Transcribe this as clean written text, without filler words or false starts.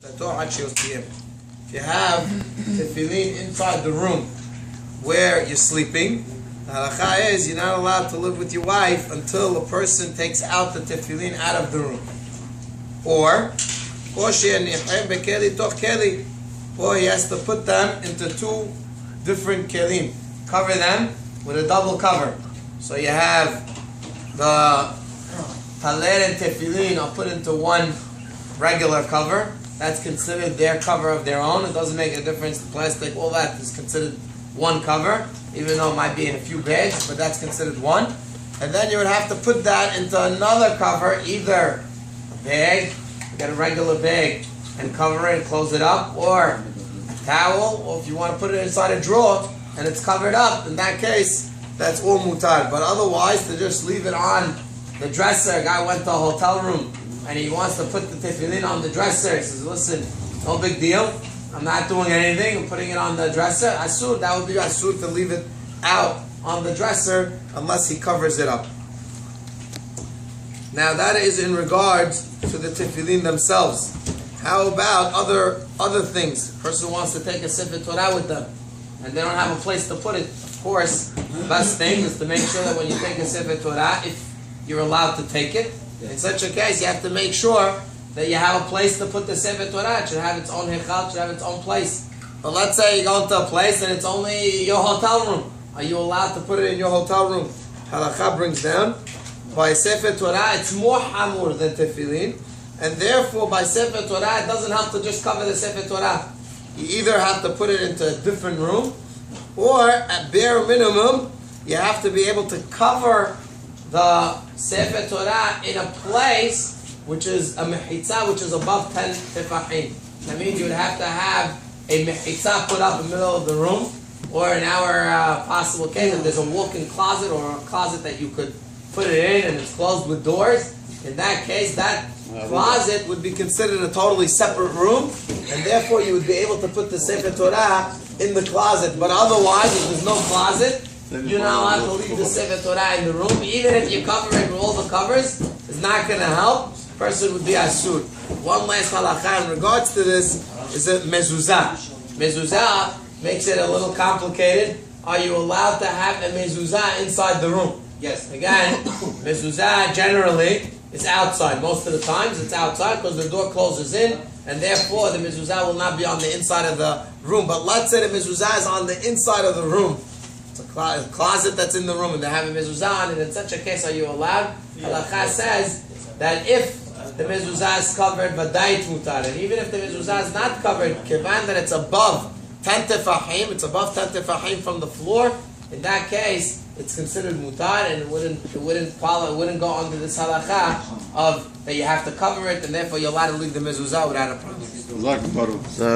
If you have tefillin inside the room where you're sleeping, the halakha is you're not allowed to live with your wife until a person takes out the tefillin out of the room. Or he has to put them into two different kelim. Cover them with a double cover. So you have the taler and tefillin are put into one regular cover. That's considered their cover of their own. It doesn't make a difference. The plastic, all that is considered one cover, even though it might be in a few bags, but that's considered one. And then you would have to put that into another cover, either a bag, get a regular bag and cover it and close it up, or a towel, or if you want to put it inside a drawer and it's covered up, in that case, that's all mutar. But otherwise, to just leave it on the dresser, a guy went to a hotel room and he wants to put the tefillin on the dresser. He says, listen, no big deal. I'm not doing anything. I'm putting it on the dresser. Asur, that would be asur to leave it out on the dresser unless he covers it up. Now that is in regards to the tefillin themselves. How about other things? A person wants to take a sefer torah with them and they don't have a place to put it. Of course, the best thing is to make sure that when you take a sefer torah, if you're allowed to take it, in such a case, you have to make sure that you have a place to put the sefer torah. It should have its own hechal, it should have its own place. But let's say you go to a place and it's only your hotel room. Are you allowed to put it in your hotel room? Halakha brings down, by sefer torah, it's more hamur than tefillin, and therefore by sefer torah, it doesn't help to just cover the sefer torah. You either have to put it into a different room, or at bare minimum, you have to be able to cover the sefer torah in a place which is a mechitza, which is above 10 tefahim. That means you would have to have a mechitza put up in the middle of the room, or in our possible case, if there's a walk-in closet or a closet that you could put it in and it's closed with doors, in that case, that closet would be considered a totally separate room, and therefore you would be able to put the sefer torah in the closet. But otherwise, if there's no closet, you're not allowed to leave the sefer torah in the room. Even if you cover it with all the covers, it's not going to help. The person would be asur. One last halakha in regards to this is a mezuzah. Mezuzah makes it a little complicated. Are you allowed to have a mezuzah inside the room? Yes. Again, mezuzah generally is outside. Most of the times it's outside because the door closes in, and therefore the mezuzah will not be on the inside of the room. But let's say the mezuzah is on the inside of the room. It's a closet that's in the room and they have a mezuzah on it. In such a case, are you allowed? Halakha says that if the mezuzah is covered, vadai mutar, and even if the mezuzah is not covered, kivan that it's above 10 tefahim, it's above 10 tefahim from the floor, in that case, it's considered mutar, and it wouldn't go under this halakha of that you have to cover it, and therefore you're allowed to leave the mezuzah without a problem.